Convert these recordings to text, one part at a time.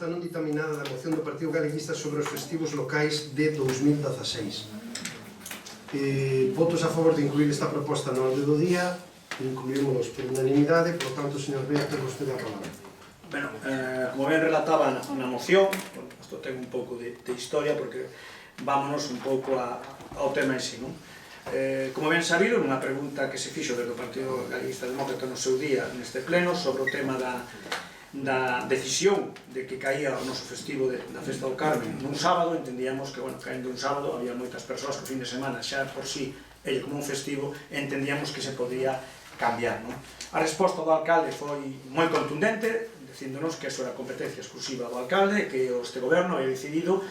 proposta non ditaminada da moción do Partido Galeguista sobre os festivos locais de 2016. Votos a favor de incluir esta proposta no orde do día, incluímos por unanimidade, por tanto, señor Bea, ten vostede a palabra. Bueno, como ben relataba na moción, isto ten un pouco de historia, porque vámonos un pouco ao tema en sí, non? Como ben sabido, nunha pregunta que se fixo desde o Partido Galeguista Demócrata no seu día neste pleno sobre o tema da decisión de que caía o noso festivo da Festa do Carmen nun sábado, entendíamos que, bueno, caendo un sábado había moitas persoas que o fin de semana xa por sí, ello como un festivo, entendíamos que se podía cambiar, non? A resposta do alcalde foi moi contundente, dicíndonos que eso era competencia exclusiva do alcalde, que este goberno había decidido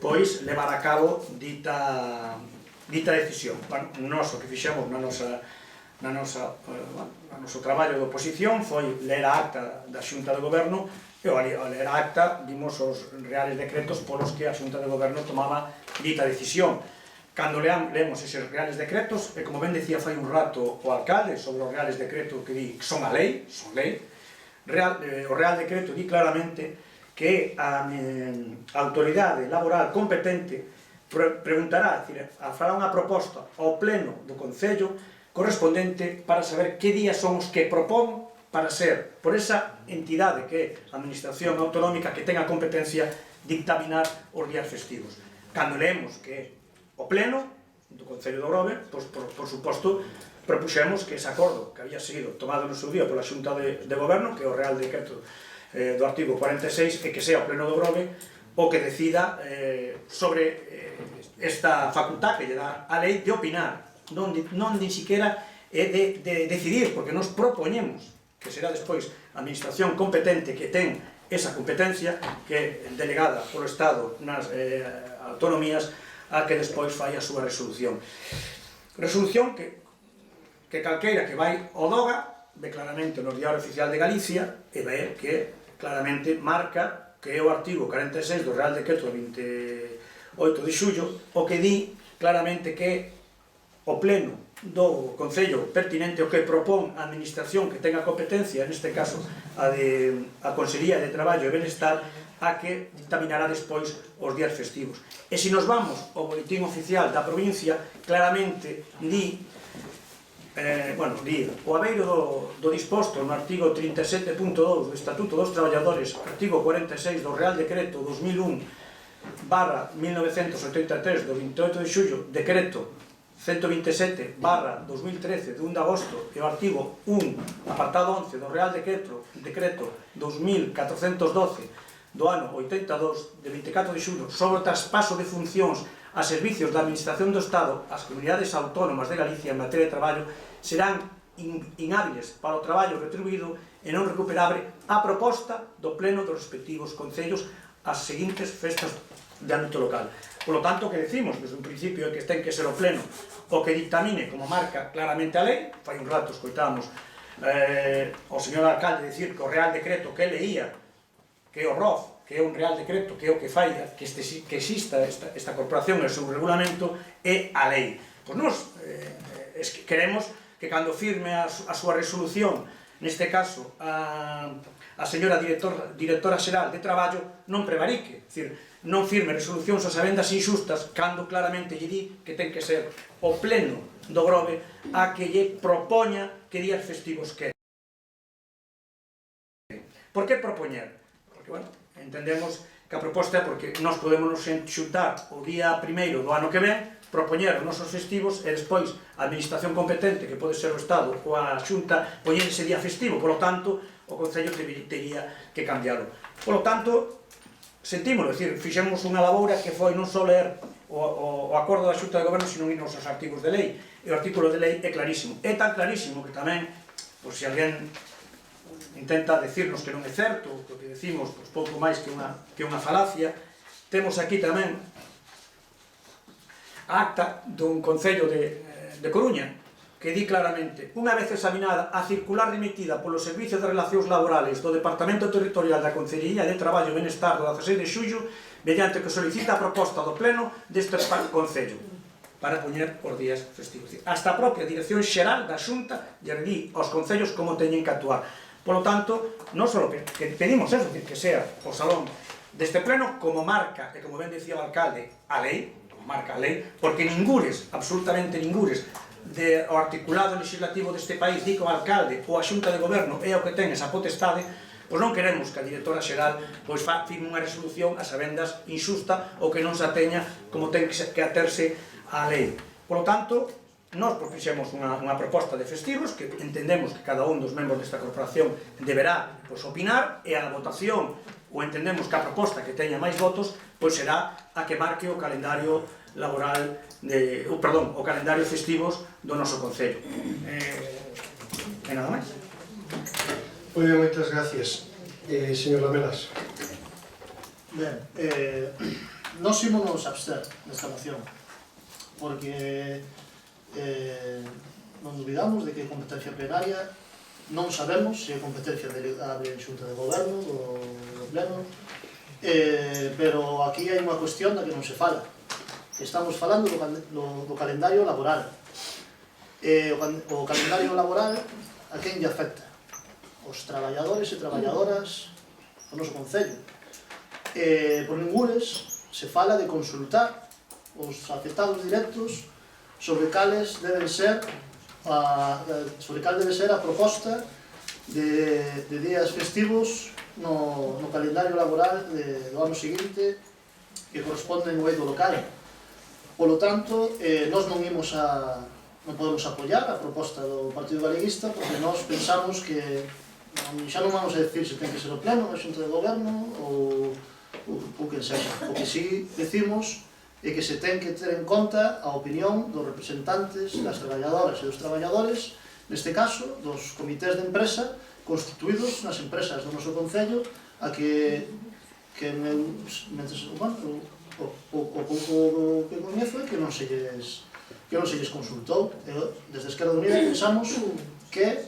pois levar a cabo dita decisión. Bueno, nós o que fixemos no noso traballo de oposición foi ler a acta da Xunta de Goberno, e ao ler a acta vimos os reales decretos polos que a Xunta de Goberno tomaba dita decisión. Cando leemos eses reales decretos, e como ben decía fai un rato o alcalde sobre os reales decretos que di que son a lei, son lei, o real decreto di claramente que a autoridade laboral competente preguntará, fará unha proposta ao pleno do Concello correspondente para saber que días son os que propón para ser por esa entidade que é a Administración Autonómica que ten a competencia dictaminar os días festivos. Cando leemos que é o pleno do Concello de Ogrove, por suposto, propuxemos que ese acordo que había sido tomado no seu día pola Xunta de Goberno, que é o Real Decreto do artigo 46, e que sea o pleno de Ogrove o que decida sobre esta facultad que lle dá a lei de opinar, non ni siquiera de decidir, porque nos propoñemos que será despois a administración competente que ten esa competencia, que é delegada polo Estado nas autonomías, a que despois fai a súa resolución. Resolución que calqueira que vai ao DOGA ve claramente no Diario Oficial de Galicia e ve que claramente marca que é o artigo 46 do Real Decreto 28 de xullo o que di claramente que o pleno do Concello pertinente o que propón a administración que tenga competencia, neste caso a Consellería de Traballo e Benestar, a que dictaminará despois os días festivos. E se nos vamos ao boletín oficial da provincia, claramente di o abeiro do disposto no artigo 37.2 do Estatuto dos Traballadores, artigo 46 do Real Decreto 2001/1983 do 28 de xullo, decreto 127/2013 de 1 de agosto e o artigo 1, apartado 11 do Real Decreto 2412 do ano 82 de 24 de xullo sobre o traspaso de funcións a servicios da Administración do Estado ás comunidades autónomas de Galicia en materia de traballo serán inhábiles para o traballo retribuído e non recuperable a proposta do pleno dos respectivos concellos as seguintes festas de ámbito local. Por lo tanto, o que decimos desde un principio é que ten que ser o pleno o que dictamine, como marca claramente a lei. Fai un rato escoitábamos o señor alcalde dicir que o Real Decreto que leía, que é o ROF, que é un Real Decreto, que é o que fai que exista esta corporación e o seu regulamento, é a lei. Pois nós queremos que cando firme a súa resolución, neste caso a señora directora xeral de Traballo, non prevarique, non firme resolucións a sabendas inxustas cando claramente lle di que ten que ser o pleno do Grove a que lle propoña que días festivos quere. Por que propoñer? Porque, bueno, entendemos que a proposta é porque nós podemos nos xuntar o día primeiro do ano que ven, propoñer os nosos festivos e despois a administración competente, que pode ser o Estado ou a Xunta, poñer ese día festivo. Por lo tanto, o Concello teria que cambiarlo. Por lo tanto, sentímoslo, fixemos unha laboura que foi non só ler o acordo da Xunta de Goberno, sino irnos aos artigos de lei. E o artículo de lei é clarísimo. É tan clarísimo que tamén, se alguén intenta decirnos que non é certo, o que decimos pouco máis que unha falacia, temos aquí tamén a acta dun Concello de Coruña, que di claramente: unha vez examinada a circular remitida polo Servicio de Relacións Laborales do Departamento Territorial da Concellería de Traballo e Benestar do 16 de xullo, mediante que solicita a proposta do Pleno deste Concello para poñer os días festivos. Hasta a propia Dirección Xeral da Xunta lle di aos concellos como teñen que actuar. Por lo tanto, non só que pedimos eso, que sea o Salón deste pleno, como marca, e como ben dicía o alcalde, a lei, marca a lei, porque ningures, absolutamente ningures, o articulado legislativo deste país di que o alcalde ou a xunta de goberno é o que ten esa potestade, pois non queremos que a directora xeral pois firme unha resolución a sabendas injusta ou que non se ateña como ten que aterse á lei. Por lo tanto, nós propuxemos unha proposta de festivos que entendemos que cada un dos membros desta corporación deberá pois, opinar, e a votación, ou entendemos que a proposta que teña máis votos, pois será a que marque o calendario laboral o calendario festivos do noso concello. E nada máis. Moi ben, moitas gracias. Señor Lamelas. Ben, nós ímonos abster nesta moción, porque non dubidamos de que é competencia plenaria, non sabemos se é competencia delegable en xunta de goberno do pleno, pero aquí hai unha cuestión da que non se fala. Estamos falando do calendario laboral. O calendario laboral a quen lle afecta? Os traballadores e traballadoras do noso concello. Por ningures se fala de consultar os afectados directos sobre cales debe ser a proposta de días festivos no calendario laboral do ano seguinte que corresponden ao eido local. Polo tanto, nós non podemos apoiar a proposta do Partido Galeguista porque nós pensamos que xa non vamos a decir se ten que ser o pleno, a xunta de goberno ou quen sexa. O que sí decimos é que se ten que ter en conta a opinión dos representantes das traballadoras e dos traballadores, neste caso, dos comités de empresa constituídos nas empresas do noso concello, a que o pouco que coñezo é que non se lles consultou. Desde Esquerda Unida pensamos que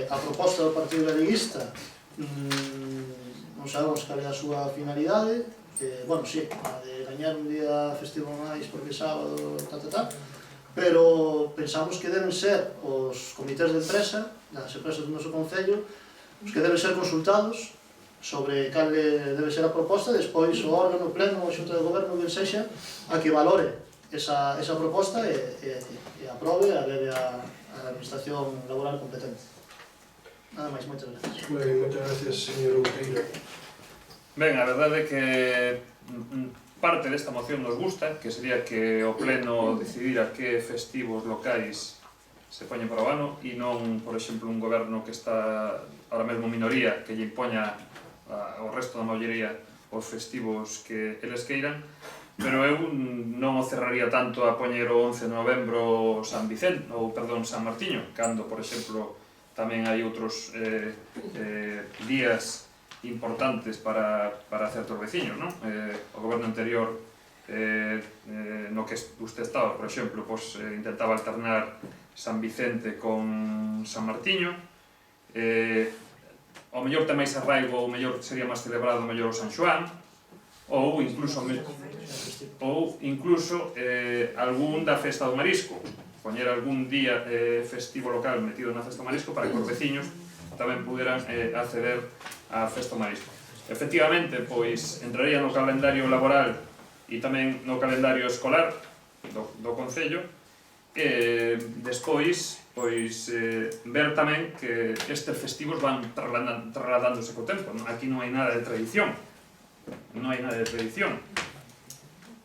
a proposta do Partido Galeguista non sabemos cal é a súa finalidade, sí, a de gañar un día festivo máis porque é sábado, pero pensamos que deben ser os comités de empresa das empresas do noso concello os que deben ser consultados sobre cal debe ser a proposta, despois o órgano pleno ou a xunta de goberno que sexa a que valore esa proposta e aprobe a leve a administración laboral competente. Nada máis, moitas gracias. Moi ben, moitas gracias, señor Outeiro. Ben, a verdade é que parte desta moción nos gusta, que sería que o pleno decidira que festivos locais se poñen para o ano e non, por exemplo, un goberno que está ahora mesmo minoría que lle impoña ao resto da maioría os festivos que eles queiran, pero eu non o cerraría tanto a poñer o 11 de novembro San Vicente, ou, perdón, San Martiño, cando, por exemplo, tamén hai outros días importantes para certos veciños, non? O goberno anterior, no que usted estaba, por exemplo, intentaba alternar San Vicente con San Martiño, ao mellor ten máis arraigo, ao mellor sería máis celebrado o mellor o San Xoán, ou incluso algún da festa do marisco, poñer algún día festivo local metido na festa do marisco para que os veciños tamén puderan acceder á festa do marisco. Efectivamente, pois, entraría no calendario laboral e tamén no calendario escolar do concello, e despois, pois, ver tamén que estes festivos van trasladándose co tempo. Aquí non hai nada de tradición. Non hai nada de tradición.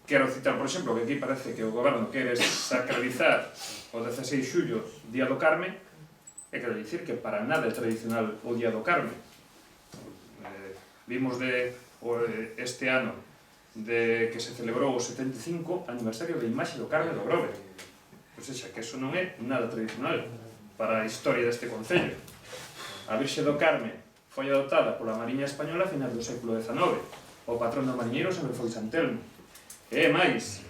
Quero citar, por exemplo, que aquí parece que o goberno quere sacralizar o 16 de xullo, Día do Carme, e quero dicir que para nada é tradicional o Día do Carme. Vimos este ano de que se celebrou o 75 aniversario da imaxe do Carme do Grove. Ou seja, que eso non é nada tradicional para a historia deste concello. A Virxe do Carme foi adoptada pola Mariña Española a finais do século XIX. O patrón dos mariñeiros sempre foi San Telmo. E máis,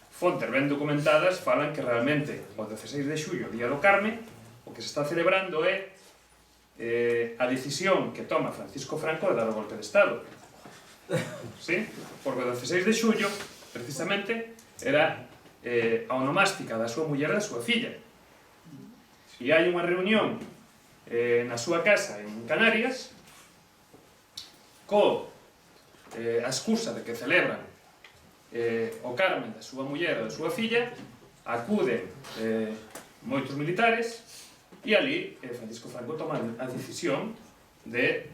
fontes ben documentadas falan que realmente o 16 de xullo, Día do Carme, o que se está celebrando é a decisión que toma Francisco Franco de dar o golpe de Estado. Sí? Porque o 16 de xullo, precisamente, era a onomástica da súa muller e da súa filla. E hai unha reunión na súa casa en Canarias co a excusa de que celebran o Carmen da súa muller ou da súa filla, acuden moitos militares e ali Francisco Franco toma a decisión de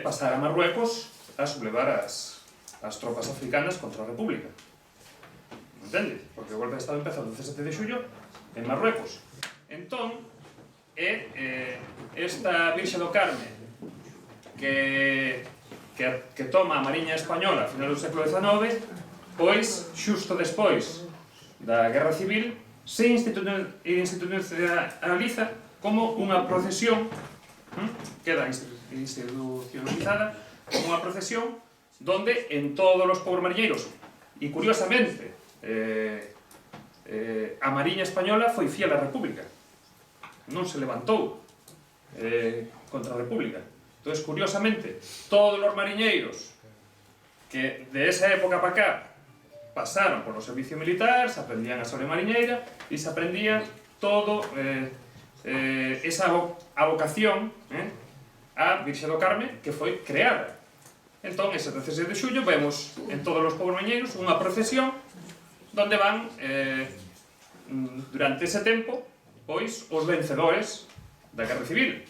pasar a Marruecos a sublevar as tropas africanas contra a República. Entende? Porque o golpe de Estado empezou o 17 de xullo en Marruecos. Entón, esta Virxe do Carme que toma a Mariña Española a final do século XIX, pois, xusto despois da Guerra Civil, se institucionaliza como unha procesión, queda institucionalizada como unha procesión donde en todos os pobres mariñeiros, e curiosamente, a Mariña Española foi fiel á República, non se levantou contra a República. Entón, curiosamente, todos os mariñeiros que de esa época para cá pasaron por o servicio militar, se aprendían a sobre mariñeira e se aprendían todo esa vocación a Virxe do Carme que foi creada. Entón, ese 16 de xullo vemos en todos os pobres mariñeiros unha procesión donde van durante ese tempo pois os vencedores da Guerra Civil,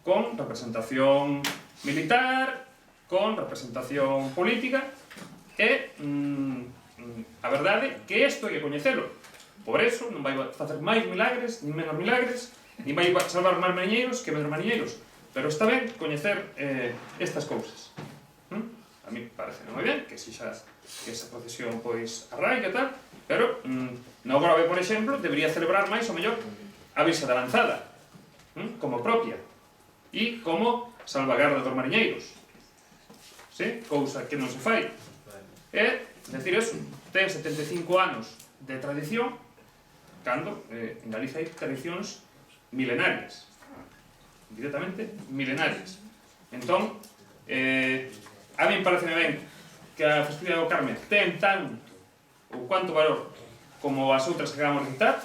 con representación militar, con representación política, e a verdade que isto hai que coñecelo. Por eso non vai facer máis milagres, nin menos milagres, nin vai salvar máis mariñeiros que menos mariñeiros, pero está ben coñecer estas cousas. A mí parece moi ben que esa procesión pois arraiga e tal, pero no Grove, por exemplo, debería celebrar máis ou mellor a Virxe da Lanzada como propia e como salvagarda dos mariñeiros, cousa que non se fai. É decir eso, ten 75 anos de tradición, cando en Galicia hai tradicións milenarias, directamente milenarias. Entón, a mí parece ben que a festividade do Carme ten tanto ou cuanto valor como as outras que acabamos de citar,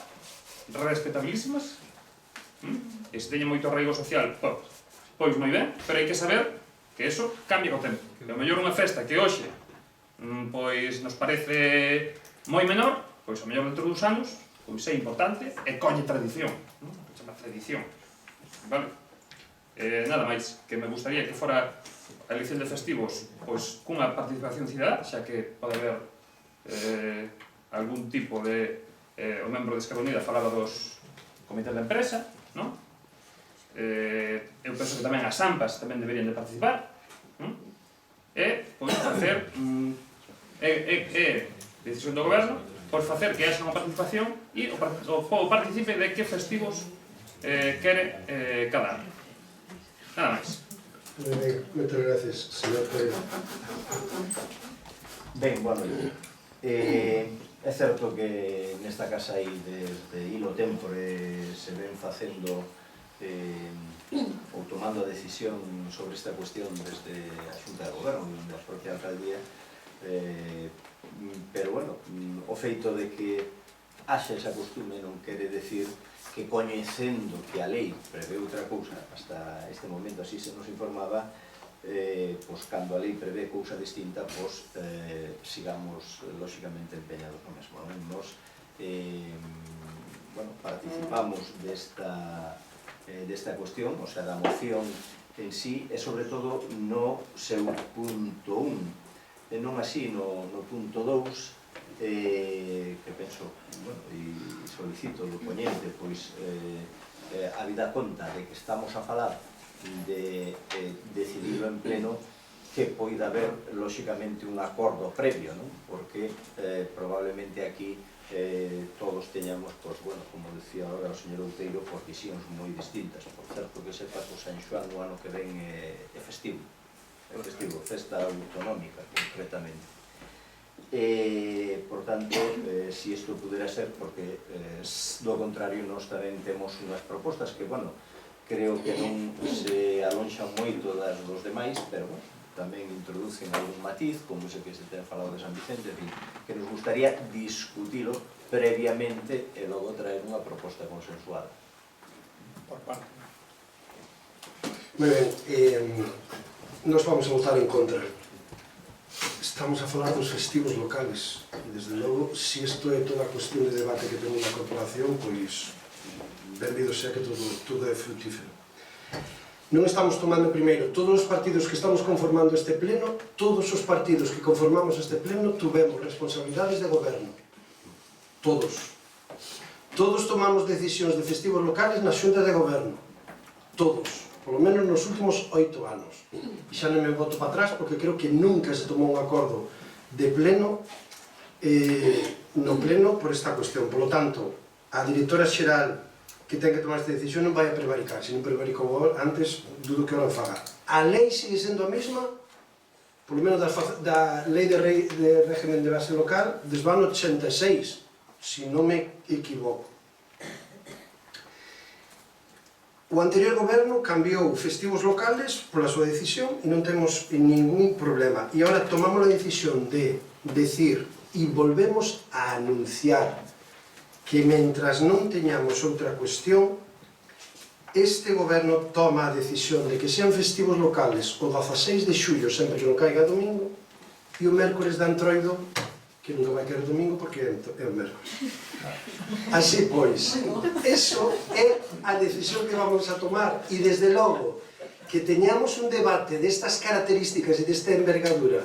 respetabilísimas, e se teñen moito arraigo social, pois moi ben, pero hai que saber que eso cambia co tempo. Que ao mellor unha festa que hoxe pois nos parece moi menor, pois ao mellor dentro dos anos pois é importante e colle tradición, chama tradición, vale? Nada máis, que me gustaría que fora a elección de festivos pois cunha participación cidadá, xa que pode haber algún tipo de o membro de Esquerda Unida falaba dos comités de empresa, non? Eu penso que tamén as AMPAs tamén deberían de participar, e pois facer decisión do goberno pois facer que haxa unha participación e o povo participe de que festivos quere cada ano. Nada máis. Moitas gracias, señor Pereira. Ben, bueno, é certo que nesta casa aí desde hilo tempore se ven facendo ou tomando a decisión sobre esta cuestión desde a Xunta de Goberno e da propia alcaldía, pero bueno, o feito de que haxa esa costume non quere decir que coñecendo que a lei prevé outra cousa, hasta este momento así se nos informaba, pois cando a lei prevé cousa distinta, pois sigamos lóxicamente empeñados no mesmo. Nos participamos desta cuestión, o sea, da moción en sí, e sobre todo no seu punto 1, e non así no punto 2, que penso, bueno, e solicito do poñente, pois, habida conta de que estamos a falar de decidirlo en pleno, que poida haber, lóxicamente, un acordo previo, non? Porque probablemente aquí todos teñamos, pois, bueno, como decía agora o señor Outeiro, por visións moi distintas. Por certo, que sepa que o San Xoán no ano que ven é festivo, festa autonómica, concretamente. Por tanto, si isto pudera ser, porque do contrario nós tamén temos unhas propostas que, bueno, creo que non se alonxan moito das dos demais, pero, bueno, tamén introducen algún matiz, como ese que se ten falado de San Vicente, en fin, que nos gustaría discutilo previamente e logo traer unha proposta consensuada. Por parte. Moi ben, nos vamos a votar en contra Estamos a falar dos festivos locales e, desde logo, se isto é toda a cuestión de debate que temos na corporación, pois benvido sea que todo é frutífero. Non estamos tomando primeiro, todos os partidos que estamos conformando este pleno, todos os partidos que conformamos este pleno tuvemos responsabilidades de goberno. Todos. Todos tomamos decisións de festivos locales na xunta de goberno. Todos. Polo menos nos últimos 8 anos. E xa non me boto para atrás porque creo que nunca se tomou un acordo de pleno no pleno por esta cuestión. Polo tanto, a directora xeral que ten que tomar esta decisión non vai a prevaricar. Se non prevaricou antes, dudo que o non faga. A lei sigue sendo a mesma, polo menos da lei de régimen de base local, desde o ano 86, se non me equivoco. O anterior goberno cambiou festivos locales pola súa decisión e non temos ningún problema. E agora tomamos a decisión de decir e volvemos a anunciar que mentras non teñamos outra cuestión, este goberno toma a decisión de que sean festivos locales o 16 de xullo, sempre que non caiga domingo, e o mércores de Antroido, que nunca vai caer domingo porque é o mércores. Así pois, eso é a decisión que vamos a tomar, e desde logo que teñamos un debate destas características e desta envergadura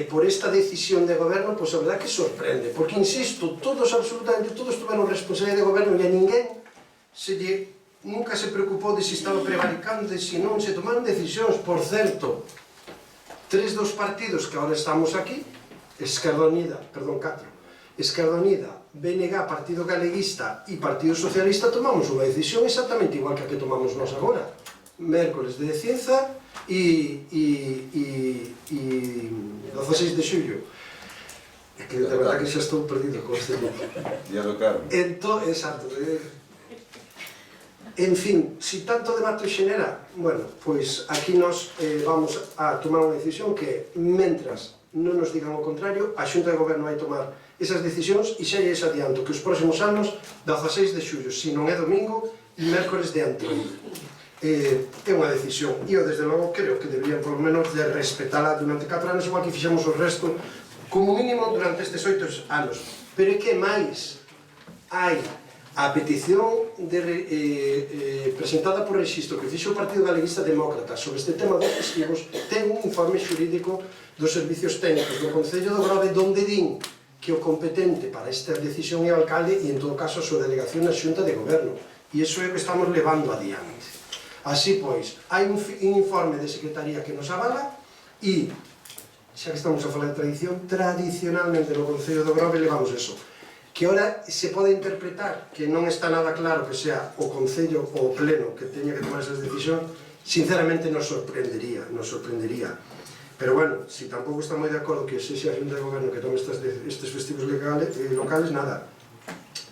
por esta decisión de goberno, pois a verdade que sorprende, porque insisto, todos, absolutamente todos tuveron responsabilidade de goberno e a ninguén nunca se preocupou de se estaba prevaricando, de se non se tomaron decisións. Por certo, 3 dos partidos que agora estamos aquí, Esquerda Unida, BNG, Partido Galeguista e Partido Socialista, tomamos unha decisión exactamente igual que a que tomamos nós agora. Mércores de Cienza e 16 de xullo. É que de verdade que xa estou perdido con este punto. Día do Carme. Exacto. En fin, se tanto debate xenera, bueno, pois aquí nos vamos a tomar unha decisión que, mentras non nos digan o contrario, a Xunta de Goberno vai tomar esas decisións e xa lles adianto que os próximos anos, 16 de xullo, se non é domingo, e mércores de Antroido. É unha decisión, e eu desde logo creo que deberían por lo menos de respetala durante 4 anos, igual que fixemos o resto como mínimo durante estes 8 anos. Pero é que máis hai a petición presentada por Rexistro que fixo o Partido Galeguista Demócrata sobre este tema dos festivos, ten un informe xurídico dos servicios técnicos do Concello do Grove donde din que o competente para esta decisión é o alcalde e en todo caso a súa delegación na Xunta de Goberno, e iso é o que estamos levando adiante. Así pois, hai un informe de Secretaría que nos avala e, xa que estamos a falar de tradición, tradicionalmente no Concello do Grove levamos eso, que ora se pode interpretar que non está nada claro que sea o Concello ou o Pleno que teña que tomar esas decisións, sinceramente nos sorprendería. Pero bueno, se tampouco está moi de acordo que sexa a Xunta de Goberno que tome estes festivos locales, nada.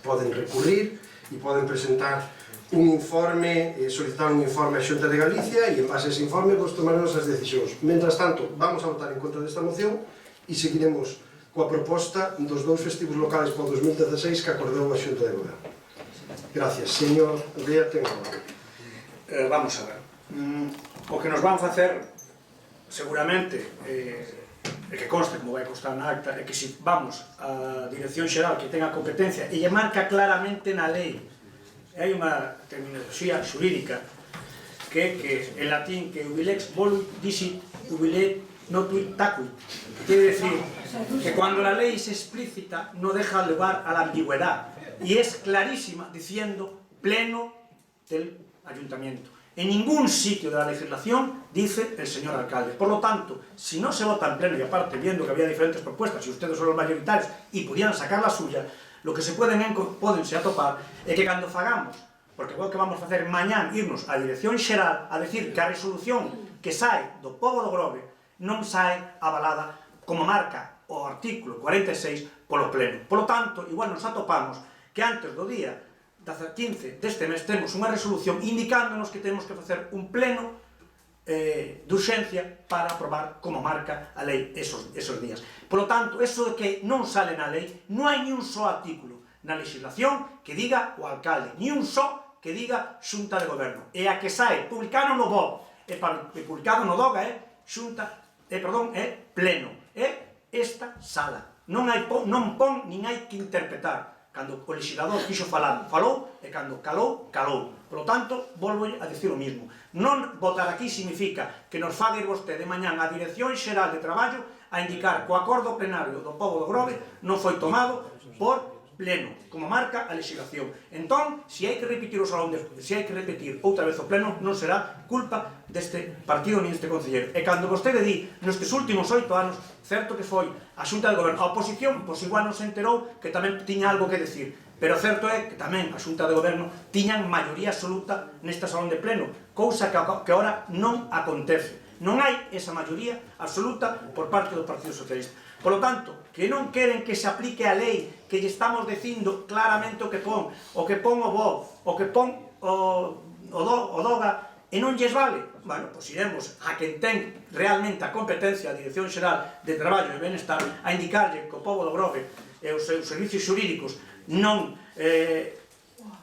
Poden recurrir e poden presentar un informe, solicitar un informe á Xunta de Galicia e en base a ese informe vos tomaremos as decisións. Mentras tanto, vamos a votar en contra desta moción e seguiremos coa proposta dos 2 festivos locales para o 2016 que acordou a Xunta de Goberno. Gracias. Señor Ría, ten a palabra. Vamos a ver. O que nos van facer seguramente, e que conste como vai constar na acta, é que se vamos á Dirección Xeral que ten a competencia e lle marca claramente na lei, hai unha terminoloxía xurídica que en latín que ubilex voluit dicit ubile notuit tacuit, quiere decir que cuando la ley es explícita no deja lugar a la ambigüedad y es clarísima diciendo pleno del ayuntamiento. En ningún sitio de la legislación dice el señor alcalde. Por lo tanto, si no se vota en pleno, y aparte viendo que había diferentes propuestas y ustedes son los mayoritarios y pudieran sacar la suya, lo que se pódense atopar é que cando fagamos, porque igual que vamos a facer mañán irnos á Dirección Xeral a decir que a resolución que sae do pobo do Grove non sae avalada como marca o artículo 46 polo pleno. Por lo tanto, igual nos atopamos que antes do día 15 deste mes temos unha resolución indicándonos que temos que facer un pleno de urxencia para aprobar como marca a lei esos días. Por lo tanto, eso de que non sale na lei, non hai ni un só artículo na legislación que diga o alcalde, ni un só que diga Xunta de Goberno. E a que sae publicado no BOP e publicado no DOGA é pleno, é esta sala. Non pon nin hai que interpretar. Cando o legislador quixo falar, falou, e cando calou, calou. Por lo tanto, volvo a decir o mismo. Non votar aquí significa que nos faga ir vostede mañán a Dirección Xeral de Traballo a indicar que o acordo plenario do Pobo do Grove non foi tomado por pleno, como marca a legislación. Entón, se hai que repetir outra vez o pleno, non será culpa deste partido nin deste concelleiro. E cando vostede di, nestes últimos 8 anos, certo que foi a Xunta de Goberno, a oposición, pois igual non se enterou que tamén tiña algo que decir, pero certo é que tamén a Xunta de Goberno tiñan maioría absoluta nesta salón de pleno, cousa que ahora non acontece. Non hai esa maioría absoluta por parte do Partido Socialista. Por lo tanto, que non queren que se aplique a lei, que lle estamos dicindo claramente o que pon o BO, o que pon o DOGA, e non lles vale, bueno, pois iremos a quen ten realmente a competencia, a Dirección Xeral de Traballo e Benestar, a indicarlle que o Pobo do Grove e os seus servicios xurídicos non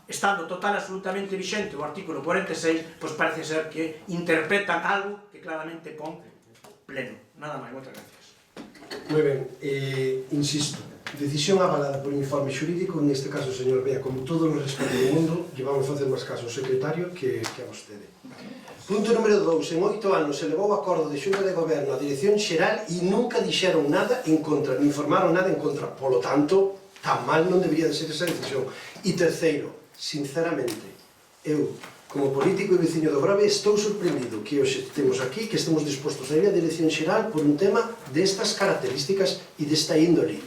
estando total absolutamente vixente o artículo 46, pois parece ser que interpretan algo que claramente pon pleno. Nada máis, moitas gracias. Moi ben, insisto, decisión avalada por informe xurídico, neste caso, señor Bea, con todo o respeto do mundo, llevamos a facer máis caso ao secretario que a vostede. Punto número 2, en 8 anos se levou o acordo de Xunta de Goberno a Dirección Xeral e nunca dixeron nada en contra, ni informaron nada en contra, polo tanto, tan mal non debería de ser esa decisión. E terceiro, sinceramente, eu, como político e veciño do Grove, estou sorprendido que hoxe temos aquí, que estemos dispostos a ir a Dirección Xeral por un tema destas características e desta índole.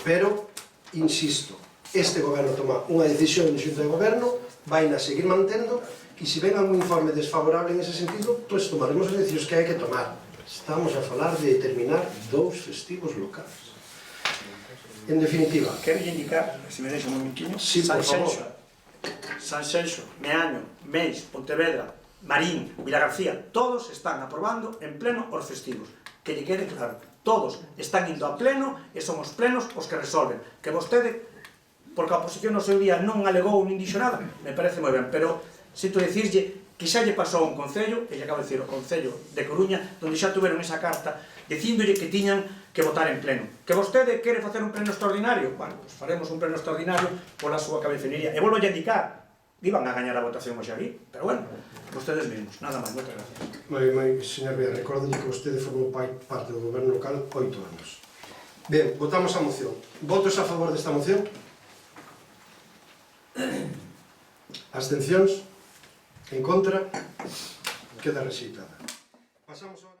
Pero, insisto, este goberno toma unha decisión de Xunta de Goberno, vai na seguir mantendo, e se ven algún informe desfavorable en ese sentido, pois tomaremos as decisións que hai que tomar. Estamos a falar de determinar 2 festivos locais. En definitiva, Quero indicar, se me deixa un momentinho, sí, por favor. Sanxenxo, Meaño, Meis, Pontevedra, Marín, Vilagarcía, todos están aprobando en pleno os festivos. Que lle quede claro, todos están indo a pleno e son os plenos os que resolven. Que vostede, porque a oposición no seu día non alegou nin dixo nada, me parece moi ben, pero sinto dicirlle que xa lle pasou a un concello, e lle acabo de dicir o Concello de Coruña, onde xa tuveron esa carta dicíndolle que tiñan que votar en pleno. Que vostede quere facer un pleno extraordinario? Bueno, pues faremos un pleno extraordinario pola súa cabecenería. E volvo a indicar, iban a gañar a votación hoxe aquí, pero bueno, vostedes mesmos. Nada máis, moitas gracias. Señor Bea, recórdole que vostede formou parte do goberno local 8 anos. Ben, votamos a moción. Votos a favor desta moción? Abstencións? En contra? Queda rexeitada. Pasamos ao...